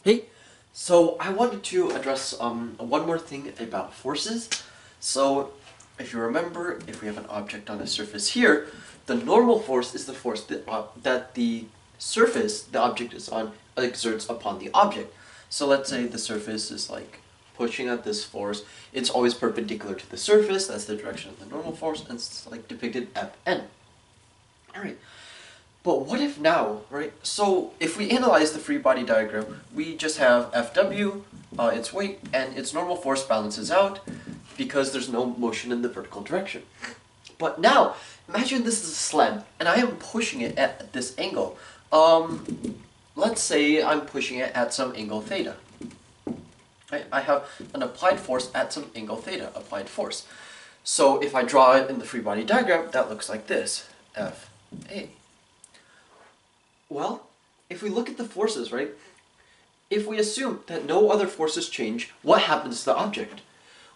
Hey, so I wanted to address one more thing about forces. So if you remember, if we have an object on a surface here, the normal force is the force that the surface the object is on exerts upon the object. So let's say the surface is like pushing at this force. It's always perpendicular to the surface. That's the direction of the normal force, and it's like depicted Fn. All right. But what if now, right? So if we analyze the free body diagram, we just have Fw, its weight, and its normal force balances out because there's no motion in the vertical direction. But now, imagine this is a sled, and I am pushing it at this angle. Let's say I'm pushing it at some angle theta. I have an applied force at some angle theta, applied force. So if I draw it in the free body diagram, that looks like this, Fa. Well, if we look at the forces, right? If we assume that no other forces change, what happens to the object?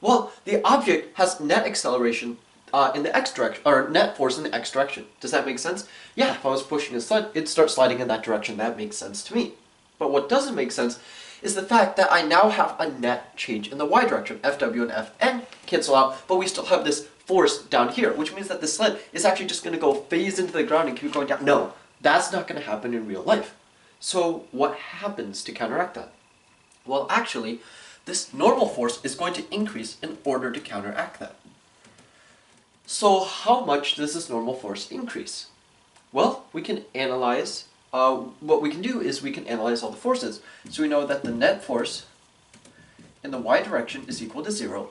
Well, the object has net acceleration in the x direction, or net force in the x direction. Does that make sense? Yeah, if I was pushing a sled, it'd start sliding in that direction. That makes sense to me. But what doesn't make sense is the fact that I now have a net change in the y direction. Fw and Fn cancel out, but we still have this force down here, which means that the sled is actually just going to go phase into the ground and keep going down. No. That's not going to happen in real life. So what happens to counteract that? Well, actually, this normal force is going to increase in order to counteract that. So how much does this normal force increase? Well, we can analyze, what we can do is we can analyze all the forces. So we know that the net force in the y direction is equal to 0,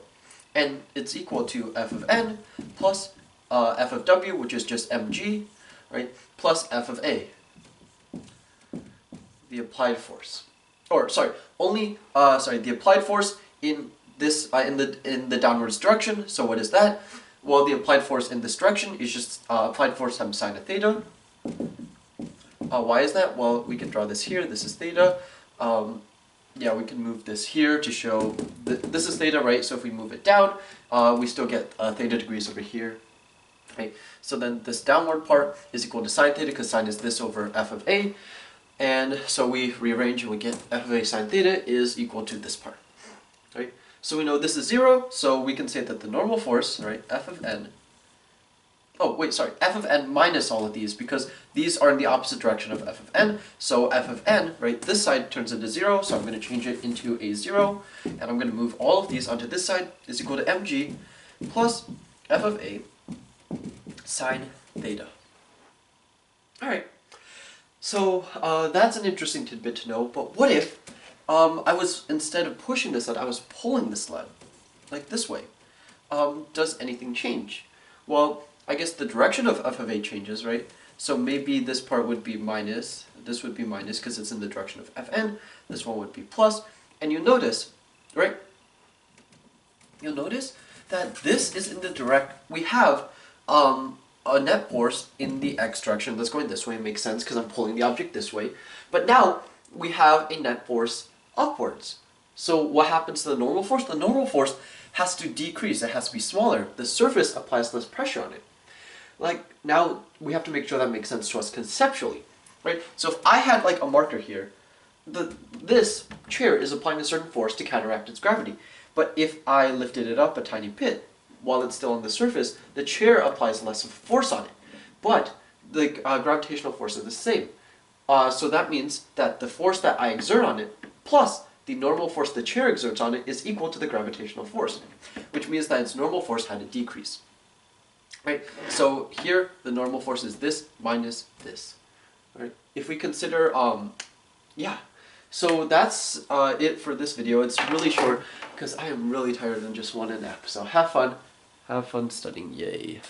and it's equal to F of n plus F of w, which is just mg, right, plus F of A, the applied force. Or sorry, the applied force in this in the downwards direction. So what is that? Well, the applied force in this direction is just applied force times sine of theta. Why is that? Well, we can draw this here. This is theta. Yeah, we can move this here to show this is theta, right? So if we move it down, we still get theta degrees over here. Right. So then this downward part is equal to sine theta, because sine is this over F of A, and so we rearrange and we get F of A sine theta is equal to this part. Right. So we know this is 0, so we can say that the normal force, right, F of n, F of n minus all of these, because these are in the opposite direction of F of n, so F of n, right, this side turns into 0, so I'm going to change it into a 0, and I'm going to move all of these onto this side, is equal to mg plus F of A sine theta. Alright, so that's an interesting tidbit to know, but what if I was, instead of pushing the sled, I was pulling the sled, like this way? Does anything change? Well, I guess the direction of F of A changes, right? So maybe this part would be minus, this would be minus because it's in the direction of Fn, this one would be plus, and you notice, right? You'll notice that this is in the we have a net force in the x direction that's going this way. It makes sense because I'm pulling the object this way. But now we have a net force upwards. So what happens to the normal force? The normal force has to decrease. It has to be smaller. The surface applies less pressure on it. Like, now we have to make sure that makes sense to us conceptually, right? So if I had like a marker here, this chair is applying a certain force to counteract its gravity. But if I lifted it up a tiny bit, while it's still on the surface, the chair applies less of force on it. But the gravitational force is the same. So that means that the force that I exert on it, plus the normal force the chair exerts on it, is equal to the gravitational force, which means that its normal force had to decrease. Right? So here, the normal force is this minus this. Right? If we consider, yeah. So that's it for this video. It's really short because I am really tired and just want a nap. So have fun. Have fun studying. Yay.